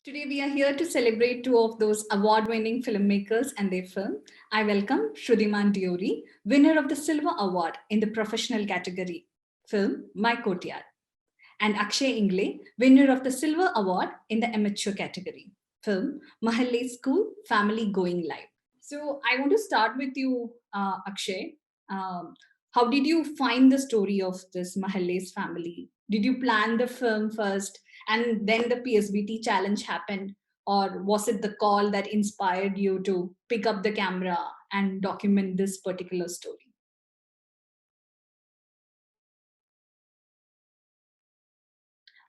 Today, we are here to celebrate two of those award winning filmmakers and their film. I welcome Shrudiman Diori, winner of the Silver Award in the professional category film My Courtyard, and Akshay Ingle, winner of the Silver Award in the amateur category film Mahalle School Family Going Live. So, I want to start with you, Akshay. Um, how did you find the story of this Mahalle's family? Did you plan the film first and then the PSBT challenge happened? Or was it the call that inspired you to pick up the camera and document this particular story?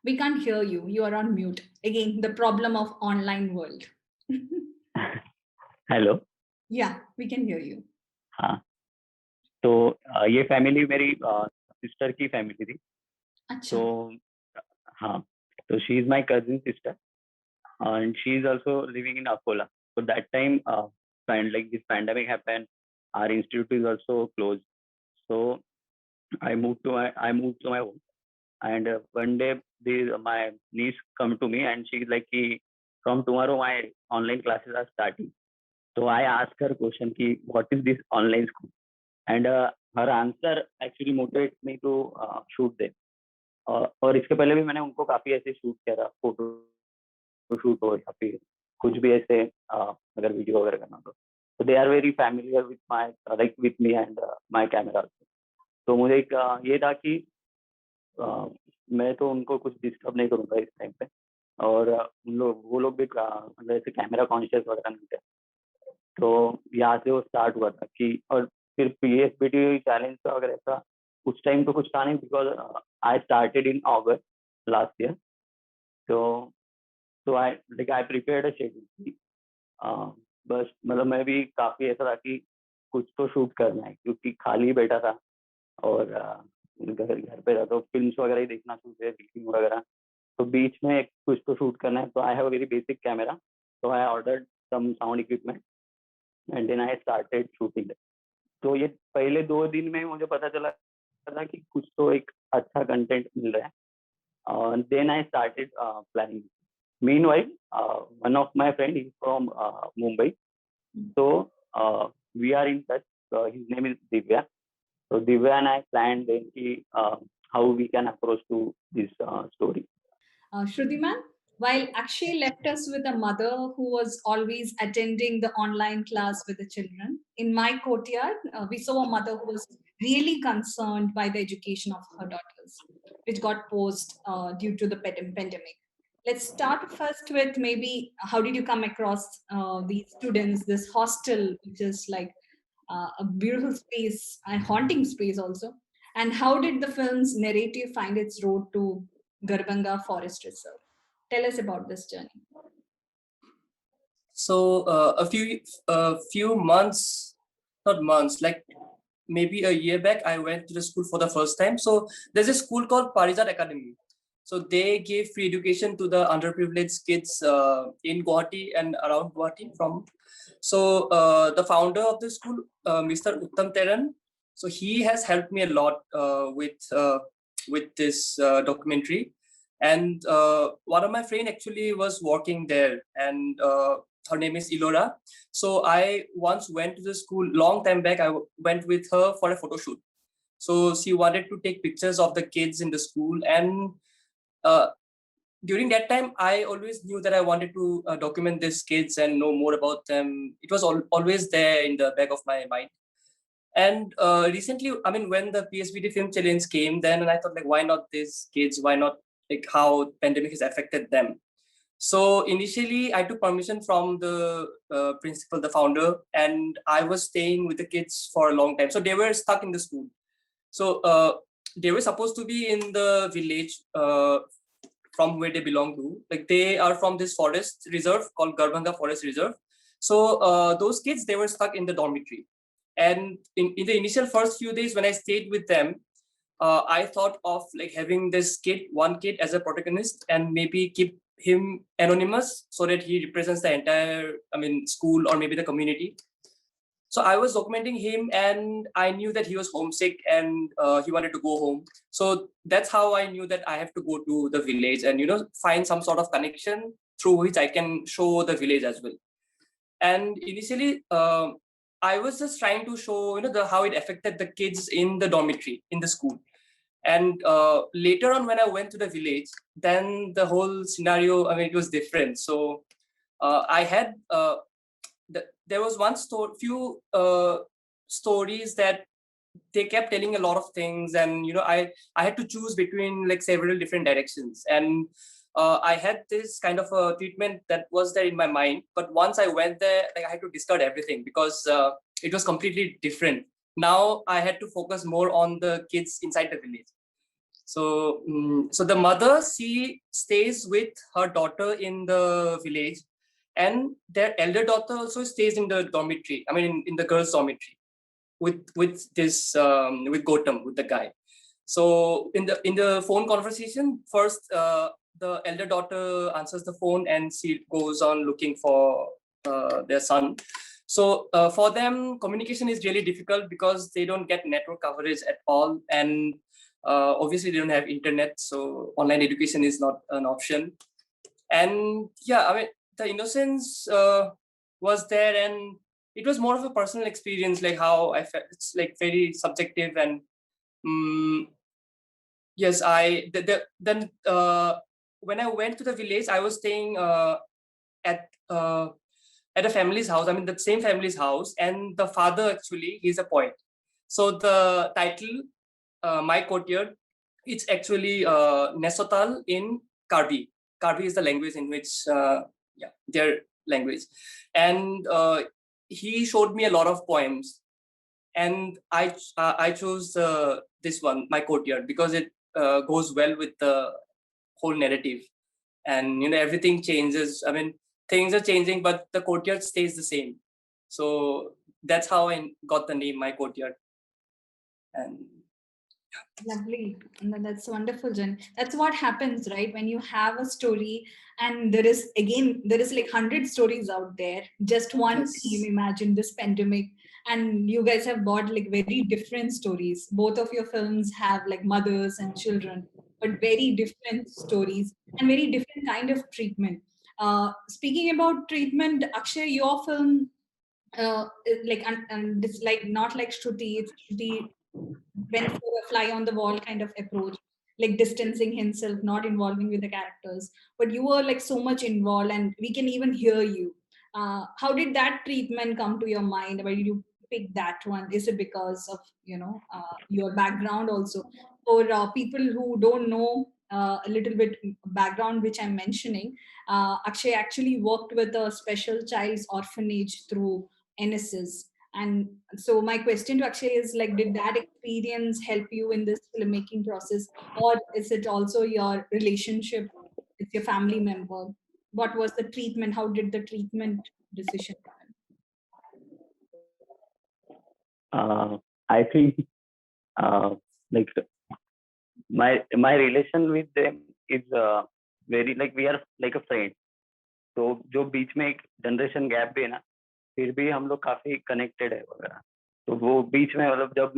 We can't hear you. You are on mute. Again, the problem of online world. Hello. Yeah, we can hear you. हाँ, तो ये family मेरी sister की family थी। अच्छा. तो हाँ, तो she is my cousin sister and she is also living in Akola. So that time, and like this pandemic happened, our institute is also closed. So I moved to my home, and one day my niece come to me and she's like, "Ki, from tomorrow my online classes are starting." So I asked her question ki, "What is this online school?" And her answer actually motivates me to shoot them. और इसके पहले भी मैंने उनको काफी ऐसे shoot किया था, फोटो शूट हो या फिर कुछ भी ऐसे अगर वीडियो वगैरह करना तो they are very familiar with my like with me and my camera. तो मुझे एक ये था कि मैं तो उनको कुछ डिस्टर्ब नहीं करूंगा इस टाइम पे। और वो लोग भी मतलब ऐसे कैमरा कॉन्शियस वगैरह नहीं थे। तो यहाँ से वो स्टार्ट हुआ था कि और फिर पीएसबीटी चैलेंज का अगर ऐसा उस टाइम तो कुछ था नहीं, because I started in August last year. तो आई प्रिपेयर्ड अ शेड्यूल की बस मतलब मैं भी काफी ऐसा था कि कुछ तो शूट करना है क्योंकि खाली बैठा था और घर पे था तो फिल्म्स वगैरह ही देखना शुरू एडिटिंग वगैरह। तो बीच में कुछ तो शूट करना है, तो I have a very basic camera. तो I ordered some sound equipment and then I started shooting. तो ये पहले 2 दिन में मुझे पता चला था कि कुछ तो एक अच्छा कंटेंट मिल रहा है। Then I started planning. Meanwhile, one of my friend is from Mumbai, so we are in touch. His name is Divya. So Divya and I planned then how we can approach to this story. Shrudiman, while Akshay left us with a mother who was always attending the online class with the children, in my courtyard, we saw a mother who was really concerned by the education of her daughters, which got paused due to the pandemic. Let's start first with maybe how did you come across these students, this hostel, which is like a beautiful space, a haunting space also. And how did the film's narrative find its road to Garbanga Forest Reserve? Tell us about this journey. So a few months, not months, like maybe a year back, I went to the school for the first time. So there's a school called Parijat Academy. So they gave free education to the underprivileged kids in Guwahati and around Guwahati. So the founder of the school, Mr. Uttam Teran, so he has helped me a lot with this documentary. And one of my friend actually was working there, and her name is Ilora. So I once went to the school long time back. I went with her for a photo shoot. So she wanted to take pictures of the kids in the school, and uh, during that time, I always knew that I wanted to document these kids and know more about them. It was always there in the back of my mind. And recently, I mean, when the PSBT Film Challenge came, then I thought, like, why not these kids? Why not like how pandemic has affected them? So initially, I took permission from the principal, the founder, and I was staying with the kids for a long time. So they were stuck in the school. So they were supposed to be in the village from where they belong to. Like they are from this forest reserve called Garbhanga Forest Reserve. So those kids, they were stuck in the dormitory. And in the initial first few days when I stayed with them, I thought of like having this one kid as a protagonist and maybe keep him anonymous so that he represents the entire, I mean, school or maybe the community. So I was documenting him and I knew that he was homesick and he wanted to go home. So that's how I knew that I have to go to the village and, you know, find some sort of connection through which I can show the village as well. And initially, I was just trying to show, how it affected the kids in the dormitory, in the school. And later on, when I went to the village, then the whole scenario, it was different. So I had, there was few stories that they kept telling a lot of things, and I had to choose between like several different directions, and I had this kind of a treatment that was there in my mind, but once I went there, like I had to discard everything because it was completely different. Now I had to focus more on the kids inside the village. So so the mother, she stays with her daughter in the village, and their elder daughter also stays in the dormitory, in the girls dormitory with with Gautam, with the guy. So in the phone conversation, first the elder daughter answers the phone and she goes on looking for their son. So for them, communication is really difficult because they don't get network coverage at all, and obviously they don't have internet, so online education is not an option. And yeah, the innocence was there, and it was more of a personal experience, like how I felt. It's like very subjective, and yes, then when I went to the village, I was staying at a family's house. The same family's house, and the father actually, he's a poet. So the title, My Courtyard, it's actually Nesotal in Karbi. Karbi is the language in which their language, and he showed me a lot of poems, and I chose this one, My Courtyard, because it goes well with the whole narrative, and everything changes. Things are changing, but the courtyard stays the same. So that's how I got the name My Courtyard. And Lovely. And that's wonderful, Jen. That's what happens, right? When you have a story and there is like 100 stories out there, just one Yes. theme, imagine this pandemic, and you guys have bought like very different stories. Both of your films have like mothers and children, but very different stories and very different kind of treatment. Speaking about treatment, Akshay, your film, and it's like not like Shruti, it's Shruti went for a fly on the wall kind of approach, like distancing himself, not involving with the characters. But you were like so much involved, and we can even hear you. How did that treatment come to your mind? Why did you pick that one? Is it because of your background also? For people who don't know a little bit background, which I'm mentioning, Akshay actually worked with a special child's orphanage through NSS. And so my question to Akshay is like, did that experience help you in this filmmaking process, or is it also your relationship with your family member? What was the treatment? How did the treatment decision come I think like my relation with them is very like we are like a friend. तो जो बीच में एक generation gap भी है ना, फिर भी हम लोग काफी कनेक्टेड है वगैरह. तो वो बीच में जब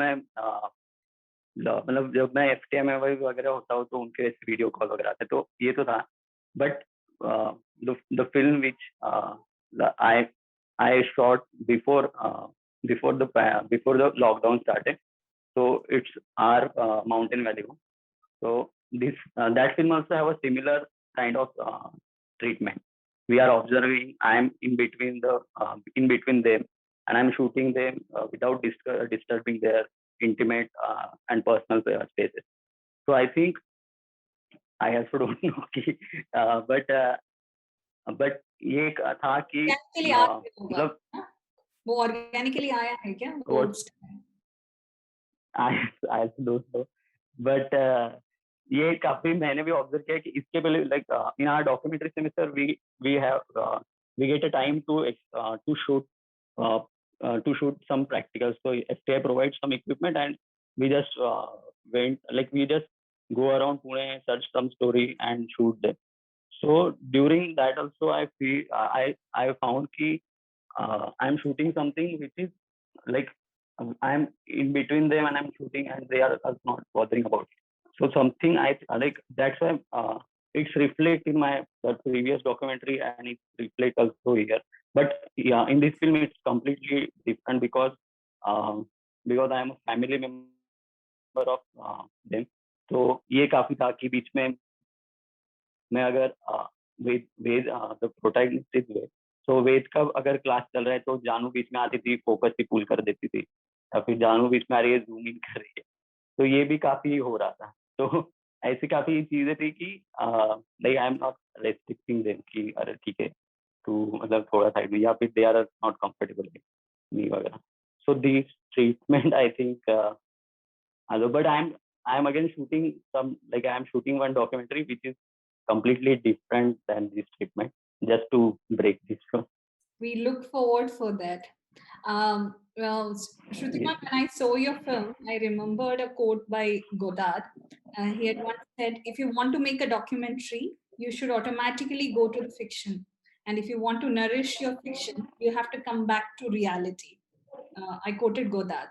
मैं FTM में वगैरह होता हूँ तो उनके वीडियो कॉल वगैरह आते, तो ये तो था. But the film which I shot before the lockdown started, so it's our Mountain Valley. So this that film also have a similar kind of treatment. We are observing. I am in between them, and I'm shooting them without disturbing their intimate and personal spaces. So I think I also don't know कि but ये था कि Organically आ गया होगा, मतलब हाँ? वो organically आया है क्या? I don't know, but ये काफी मैंने भी ऑब्जर्व किया कि इसके पहले like in our documentary semester we get a time to shoot some practicals. So FTI provides some equipment, and we just we just go around Pune, search some story and shoot them. So during that also I found कि I'm shooting something which is like I'm in between them and I'm shooting, and they are not bothering about it. So something I like, that's why it's reflect in my the previous documentary and it reflect also here. But yeah, in this film it's completely different because I am a family member of them. तो ये काफी था कि बीच में अगर वेद वेद the protagonist is वेद, तो वेद का अगर क्लास चल रहा है तो जानू बीच में आती थी, फोकस ही पुल कर देती थी, या फिर जानू बीच में आ रही है जूम इन कर रही है, तो ये भी काफी हो रहा था। तो ऐसी काफी चीजें थी कि like I am not restricting them कि अरे ठीक है तू मतलब थोड़ा साइड में, या फिर दे आर नॉट कंफर्टेबल नहीं वगैरह। So this treatment I think but I'm again shooting I am shooting one documentary which is completely different than this treatment, just to break this one. We look forward for that. Well, Shrutima, when I saw your film, I remembered a quote by Godard. He had once said, if you want to make a documentary, you should automatically go to the fiction. And if you want to nourish your fiction, you have to come back to reality. I quoted Godard.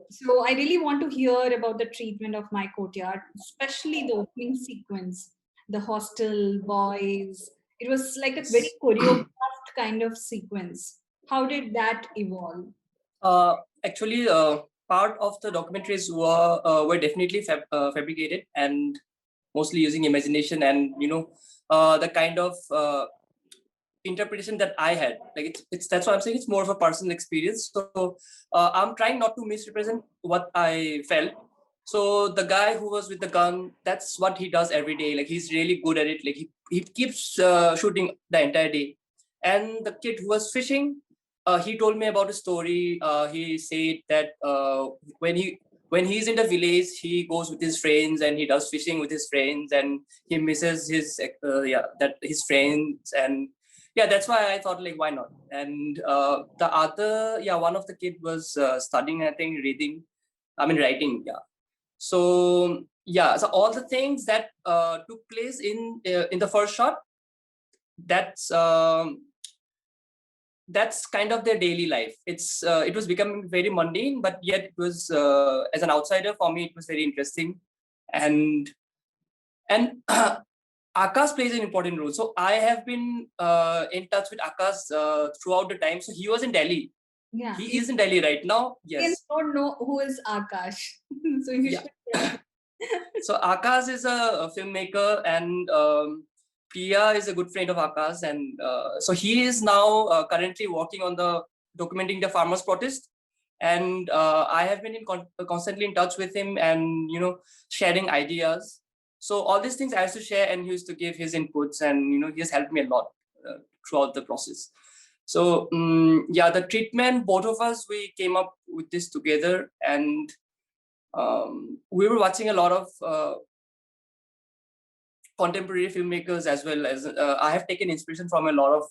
So I really want to hear about the treatment of My Courtyard, especially the opening sequence, the hostel boys. It was like a very choreographed kind of sequence. How did that evolve? Actually, part of the documentaries were definitely fabricated and mostly using imagination and the kind of interpretation that I had. Like it's that's why I'm saying it's more of a personal experience. So I'm trying not to misrepresent what I felt. So the guy who was with the gun, that's what he does every day. Like he's really good at it. Like he keeps shooting the entire day. And the kid who was fishing, he told me about a story. He said that when he's in the village, he goes with his friends and he does fishing with his friends, and he misses his his friends. And yeah, that's why I thought like why not. And the other one of the kid was studying, I think, writing. So so all the things that took place in the first shot, that's kind of their daily life. It was becoming very mundane, but yet it was as an outsider for me, it was very interesting. And Akash plays an important role. So I have been in touch with Akash throughout the time. So he was in Delhi. Yeah, he is in Delhi right now. Yes. I don't know who is Akash. So you should. So Akash is a filmmaker, and Priya is a good friend of Akash, and so he is now currently working on documenting the farmers' protest. And I have been constantly in touch with him, and sharing ideas. So all these things I used to share, and he used to give his inputs, and he has helped me a lot throughout the process. So the treatment, both of us, we came up with this together, and we were watching a lot of contemporary filmmakers, as well as I have taken inspiration from a lot of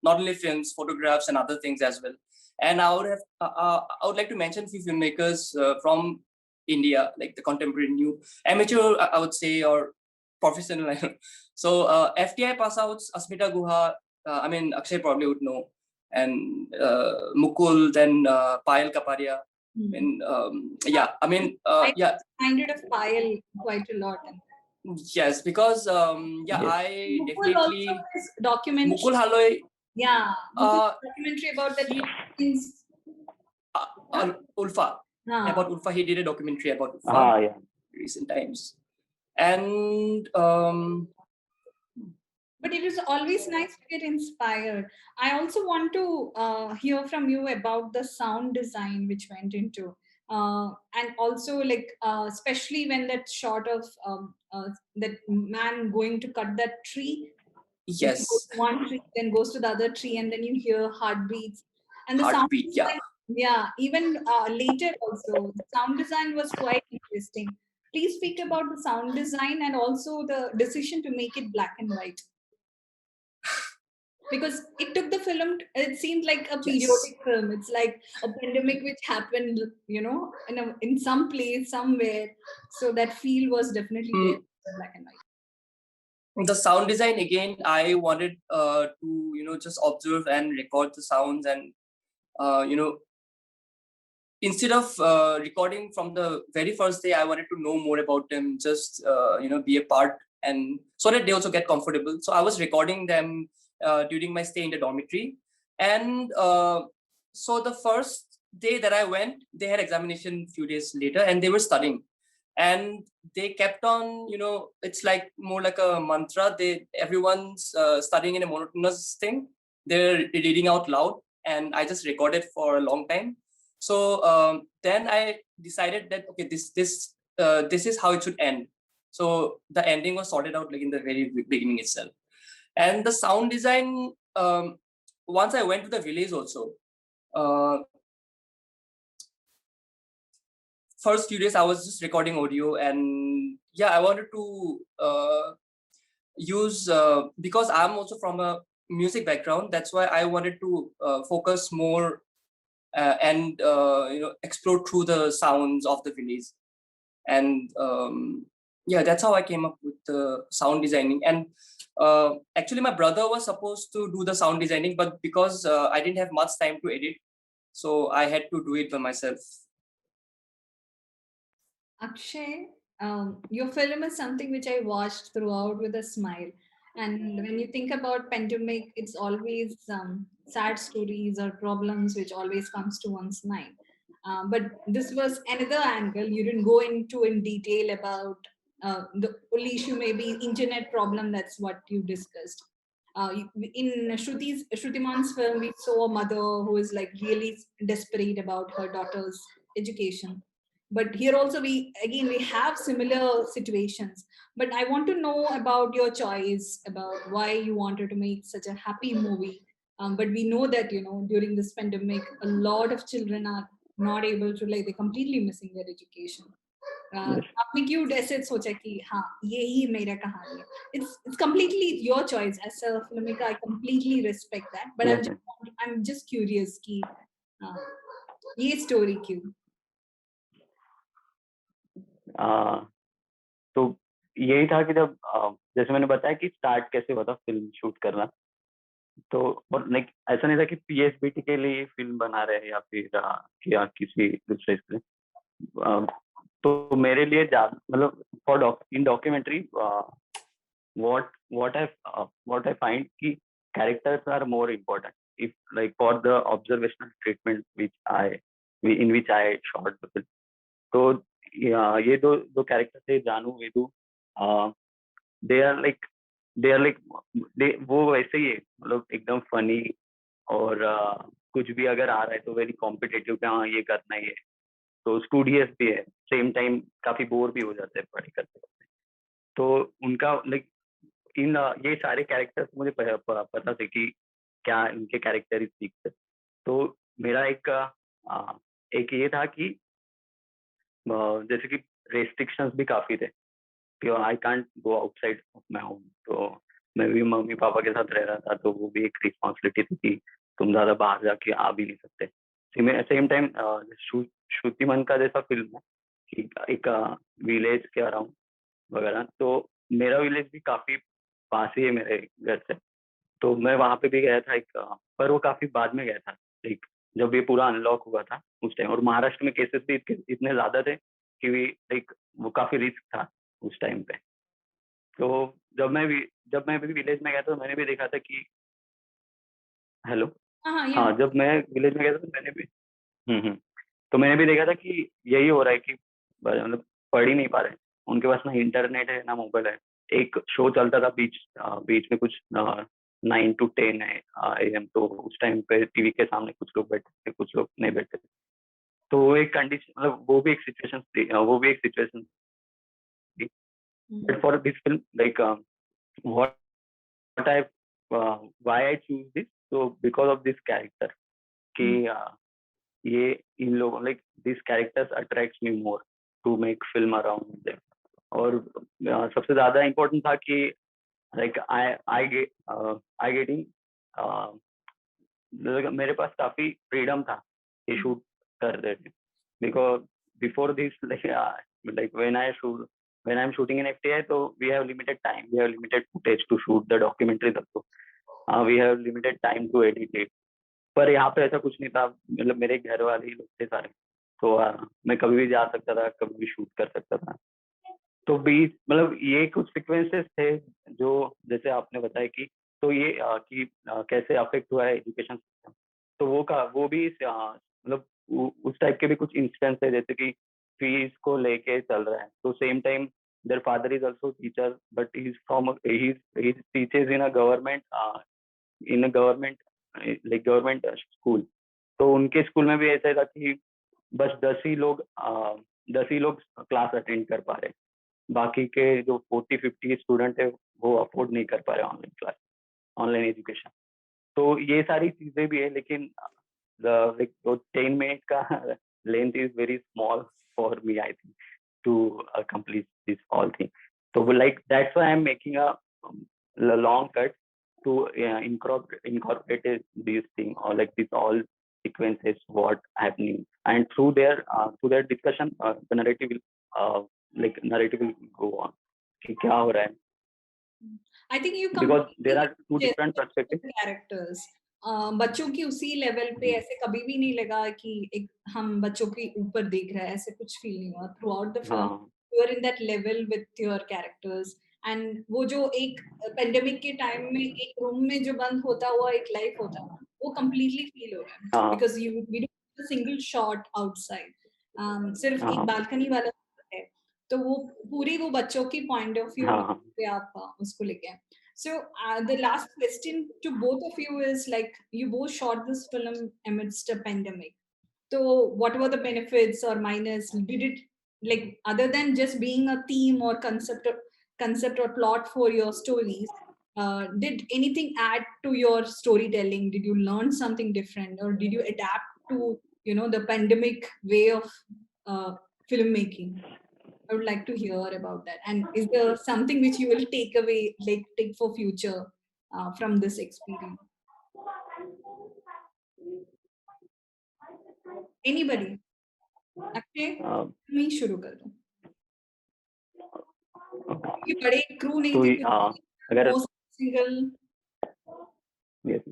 not only films, photographs, and other things as well. And I would like to mention a few filmmakers from India, like the contemporary new amateur, I would say, or professional. So FTI pass outs, Asmita Guha, Akshay probably would know, and Mukul, then Payal Kapadia. And I minded of Payal quite a lot. Yes, because Yes. I Mukul definitely also is documentary. Mukul Haloi. Yeah, documentary about the things. Ulfa. About Ulfa, he did a documentary about Ulfa. Yeah. Recent times. And but it is always nice to get inspired. I also want to hear from you about the sound design which went into, and also like especially when that shot of that man going to cut that tree. Yes. He goes to one tree, then goes to the other tree, and then you hear heartbeats. And the Heartbeat, sound design, even later also, the sound design was quite interesting. Please speak about the sound design and also the decision to make it black and white. Because it took the film, it seemed like a periodic film. It's like a pandemic which happened, in some place, somewhere. So that feel was definitely there, black and white. The sound design, again, I wanted to just observe and record the sounds, and instead of recording from the very first day, I wanted to know more about them, just be a part and so that they also get comfortable. So I was recording them during my stay in the dormitory. And so the first day that I went, they had examination a few days later, and they were studying. And they kept on, it's like more like a mantra. Everyone's studying in a monotonous thing. They're reading out loud, and I just recorded for a long time. So then I decided that okay, this is how it should end. So the ending was sorted out like in the very beginning itself. And the sound design, once I went to the village also, first few days I was just recording audio, and yeah, I wanted to use because I'm also from a music background. That's why I wanted to focus more and explore through the sounds of the village. And yeah, that's how I came up with the sound designing. And actually my brother was supposed to do the sound designing, but because I didn't have much time to edit, so I had to do it by myself. Akshay, your film is something which I watched throughout with a smile. And when you think about pandemic, it's always sad stories or problems which always comes to one's mind. But this was another angle. You didn't go into in detail about the only issue, maybe internet problem. That's what you discussed. In Shrutiman's film, we saw a mother who is like really desperate about her daughter's education, but here also we have similar situations. But I want to know about your choice, about why you wanted to make such a happy movie. But we know that during this pandemic a lot of children are not able to, like, they're completely missing their education. Yes. आपने क्यों ऐसे सोचा कि हाँ यही मेरा कहानी है? It's completely your choice as a filmmaker. I completely respect that, but Yes, I'm just curious कि ये story क्यों? तो यही था कि जब जैसे मैंने बताया कि स्टार्ट कैसे हुआ था फिल्म शूट करना, तो और लाइक ऐसा नहीं था कि पीएसबीटी के लिए फिल्म बना रहे हैं या फिर या किसी दूसरे इसके लिए। तो मेरे लिए मतलब for in documentary what I find कि characters are more important if like for the observational treatment in which I shot the film. तो ये दो कैरेक्टर थे, जानू वेदू, दे आर लाइक वो वैसे ही है, मतलब एकदम फनी और कुछ भी अगर आ रहा है तो वेरी कॉम्पिटेटिव कि हाँ ये करना ही है, तो स्टूडियस भी है, सेम टाइम काफी बोर भी हो जाते हैं पढ़ाई करते करते। तो उनका लाइक इन ये सारे कैरेक्टर्स मुझे पता थे कि क्या इनके कैरेक्टरिस्टिक्स है। तो मेरा एक ये था कि जैसे कि रेस्ट्रिक्शंस भी काफी थे कि I can't go outside of my home, तो मैं भी मम्मी पापा के साथ रह रहा था, तो वो भी एक रिस्पॉन्सिबिलिटी थी कि तुम ज्यादा बाहर जाके आ भी नहीं सकते। सेम टाइम श्रुतिमान का जैसा फिल्म है कि एक विलेज के अराउंड वगैरह, तो मेरा विलेज भी काफी पास ही है मेरे घर से, तो मैं वहां पे भी गया था पर वो काफी बाद में गया था, लाइक जब ये पूरा अनलॉक हुआ था उस टाइम, और महाराष्ट्र में केसेस भी इतने ज्यादा थे कि लाइक वो काफी रिस्क था उस टाइम पे। तो जब मैं भी विलेज में गया था, मैंने भी देखा था कि हेलो, हाँ, जब मैं विलेज में गया था तो मैंने भी तो मैंने भी देखा था कि यही हो रहा है कि मतलब पढ़ ही नहीं पा रहे, उनके पास ना इंटरनेट है ना मोबाइल है। एक शो चलता था बीच में कुछ 9 to 10 AM, तो उस टाइम पे टीवी के सामने कुछ लोग बैठे थे, कुछ लोग नहीं बैठे थे। तो वो एक कंडीशन, मतलब वो भी एक सिचुएशन थी। But for this film like what I why I choose this, so because of this character कि ये इन लोगों like this characters attracts me more to make film around them. और सबसे ज्यादा इम्पोर्टेंट था कि लाइक आई गेटिंग मेरे पास काफी फ्रीडम था कि शूट कर रहे थे, because before this like when I am shooting in FTI, तो we have limited time, we have limited footage to shoot the documentary तक, तो we have limited time to edit it. पर यहाँ पे ऐसा कुछ नहीं था, मतलब मेरे घर वाले ही लोग थे सारे, तो मैं कभी भी जा सकता था, कभी भी शूट कर सकता था। तो बीच मतलब ये कुछ सीक्वेंसेस थे जो जैसे आपने बताया कि तो ये कैसे अफेक्ट हुआ है एजुकेशन सिस्टम, तो वो भी मतलब उस टाइप के भी कुछ इंस्टेंस है जैसे कि फीस को लेके चल रहा है। तो same time their father is also teacher but he teaches in a government like government school. तो उनके स्कूल में भी ऐसा था कि बस 10 ही लोग क्लास अटेंड कर पा रहे, बाकी के जो 40-50 स्टूडेंट है वो अफोर्ड नहीं कर पा रहे ऑनलाइन क्लास, ऑनलाइन एजुकेशन। तो ये सारी चीजें भी है, लेकिन लाइक तो 10 मिनट का length is very small for me I think to complete this all thing. तो like that's why I am making a long cut to incorporate these things or like this all sequences what happening, and through their discussion the narrative will narrative will go on कि क्या हो रहा है, I think you because there completely are two different perspectives. Characters बच्चों की उसी level पे ऐसे कभी भी नहीं लगा कि एक हम बच्चों के ऊपर देख रहे हैं, ऐसे कुछ फील नहीं हुआ थ्रू आउट द फिल्म। हाँ you are in that level with your characters, and वो जो एक पेंडेमिक के टाइम में एक रूम में जो बंद होता हुआ एक लाइफ होता है वो कंप्लीटली फील हो रहा है, हाँ because you we don't single shot outside, सिर्फ एक हाँ बालकनी वाला है, तो वो पूरी वो बच्चों की पॉइंट ऑफ व्यू हाँ पे आप उसको लेके आए। So the last question to both of you is like you both shot this film amidst a pandemic. So what were the benefits or minus? Did it like other than just being a theme or concept or plot for your stories? Did anything add to your storytelling? Did you learn something different, or did you adapt to the pandemic way of filmmaking? I would like to hear about that. And is there something which you will take away, like take for future from this experience? Anybody? Akshay, मैं ही शुरू कर दूं क्योंकि बड़े crew नहीं तो थे, अगर मोस्ट सिंगल। yes,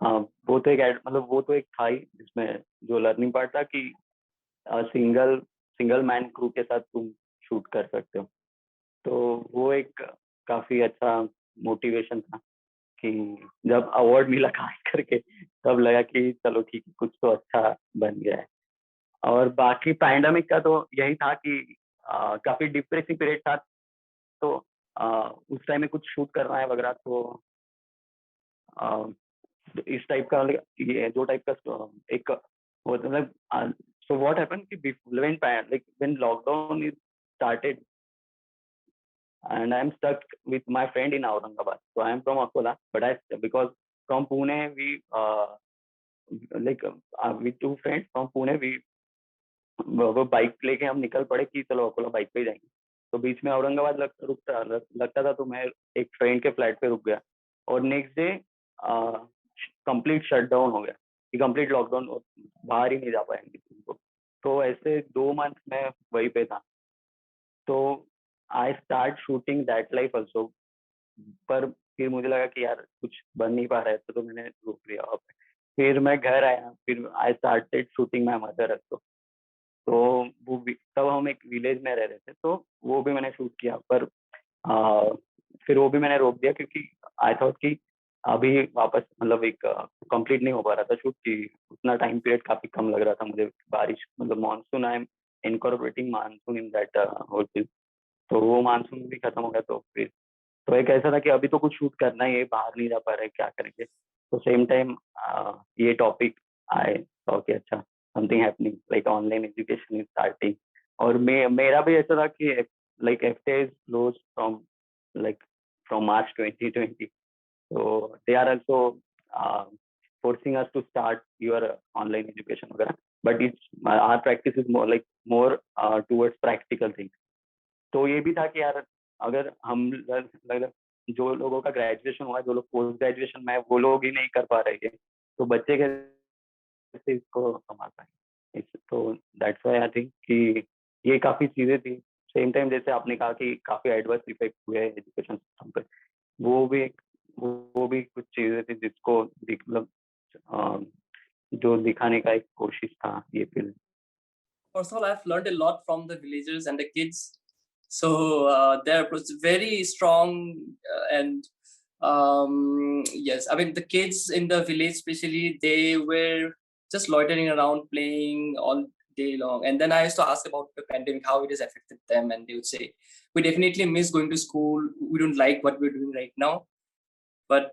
हाँ वो तो एक था ही जिसमें जो लर्निंग पार्ट था कि सिंगल मैन क्रू के साथ तुम शूट कर सकते हो। तो वो एक काफी अच्छा मोटिवेशन था कि जब अवार्ड मिला खास करके तब लगा कि चलो ठीक है, कुछ तो अच्छा बन गया है। और बाकी पैंडेमिक का तो यही था कि काफी डिप्रेसिव पीरियड था, तो उस टाइम में कुछ शूट करना है वगैरह, तो इस टाइप का ये जो टाइप का एक वो मतलब so what happened कि when lockdown is started and I'm stuck with my friend in Aurangabad. So I am from Akola, but because from Pune with two friends from Pune वो bike लेके हम निकल पड़े कि चलो अकोला बाइक पे ही जाएंगे। तो बीच में औरंगाबाद लगता था, तो मैं एक फ्रेंड के फ्लैट पे रुक गया और नेक्स्ट डे कंप्लीट शटडाउन हो गया कि कंप्लीट लॉकडाउन, बाहर ही नहीं जा पाएंगे तुमको। तो ऐसे 2 मंथ में वहीं पे था। तो I start shooting that life also, पर फिर मुझे लगा कि यार कुछ बन नहीं पा रहा है, तो मैंने रोक लिया। अब फिर मैं घर आया, फिर आई started shooting my mother also. तो तब हम एक विलेज में रह रहे थे, तो वो भी मैंने शूट किया, पर फिर वो भी मैंने रोक दिया क्योंकि आई थॉट कि अभी वापस मतलब एक कंप्लीट नहीं हो पा रहा था शूट की, उतना टाइम पीरियड काफी कम लग रहा था मुझे। बारिश मतलब monsoon, I am incorporating monsoon in that whole film, तो वो मानसून भी खत्म हो गया। तो फिर तो एक ऐसा था कि अभी तो कुछ शूट करना ही है, बाहर नहीं जा पा रहे, क्या करेंगे। तो सेम टाइम ये टॉपिक आए तो कि अच्छा something happening like online education is starting. और मेरा भी ऐसा था कि like FTI is close from March 2020, so they are also forcing us to start your online education वगैरह, but our practice is more towards practical things। तो ये भी था कि यार अगर हम जो लोगों का ग्रेजुएशन हुआ, जो लोग पोस्ट ग्रेजुएशन में है, वो लोग ही नहीं कर पा रहे हैं, तो बच्चे कैसे इसको संभाल पाएंगे। तो दैट्स व्हाई आई थिंक कि ये काफी चीजें थी। सेम टाइम जैसे आपने कहा कि काफी एडवर्स इफेक्ट हुए एजुकेशन सिस्टम पे, वो भी कुछ चीजें थी जिसको मतलब जो दिखाने का एक कोशिश था ये film. First of all, I've learned a lot from the villagers and the kids So their approach is very strong and yes, I mean the kids in the village especially, they were just loitering around playing all day long. And then I used to ask about the pandemic, how it has affected them, and they would say, we definitely miss going to school, we don't like what we're doing right now, but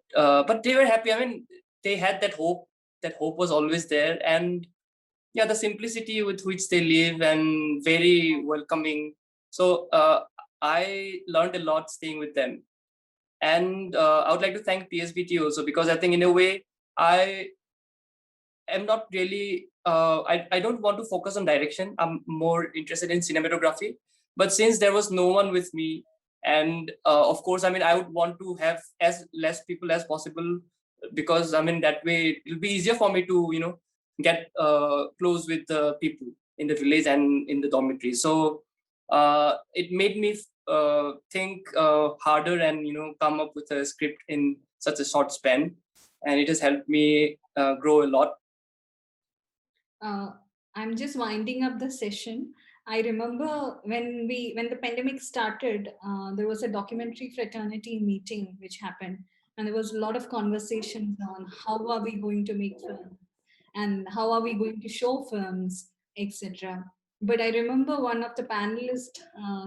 they were happy. I mean, they had that hope. That hope was always there. And yeah, the simplicity with which they live and very welcoming. So I learned a lot staying with them. And I would like to thank PSBT also, because I think in a way I am not really I don't want to focus on direction. I'm more interested in cinematography. But since there was no one with me, and of course, I mean, I would want to have as less people as possible, because I mean that way it'll be easier for me to get close with the people in the village and in the dormitory. So it made me think harder and come up with a script in such a short span, and it has helped me grow a lot. I'm just winding up the session. I remember when the pandemic started, there was a documentary fraternity meeting which happened, and there was a lot of conversations on how are we going to make film and how are we going to show films, etc. But I remember one of the panelists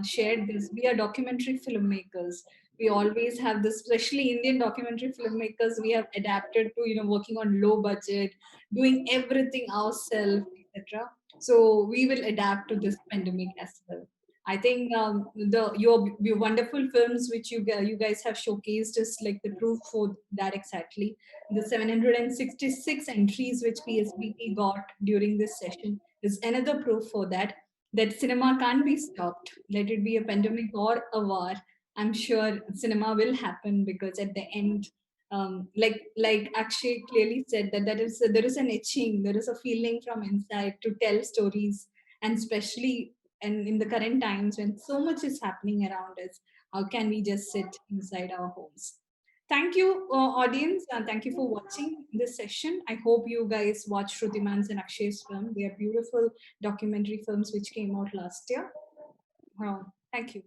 shared this: we are documentary filmmakers. We always have this, especially Indian documentary filmmakers. We have adapted to working on low budget, doing everything ourselves, etc. So we will adapt to this pandemic as well. I think your wonderful films which you guys have showcased is like the proof for that exactly. The 766 entries which PSBT got during this session is another proof for that cinema can't be stopped. Let it be a pandemic or a war. I'm sure cinema will happen, because at the end, like Akshay clearly said, that there is an itching, there is a feeling from inside to tell stories, and especially and in the current times when so much is happening around us, how can we just sit inside our homes? Thank you, audience, and thank you for watching this session. I hope you guys watch Shrudiman's and Akshay's film. They are beautiful documentary films which came out last year. Thank you.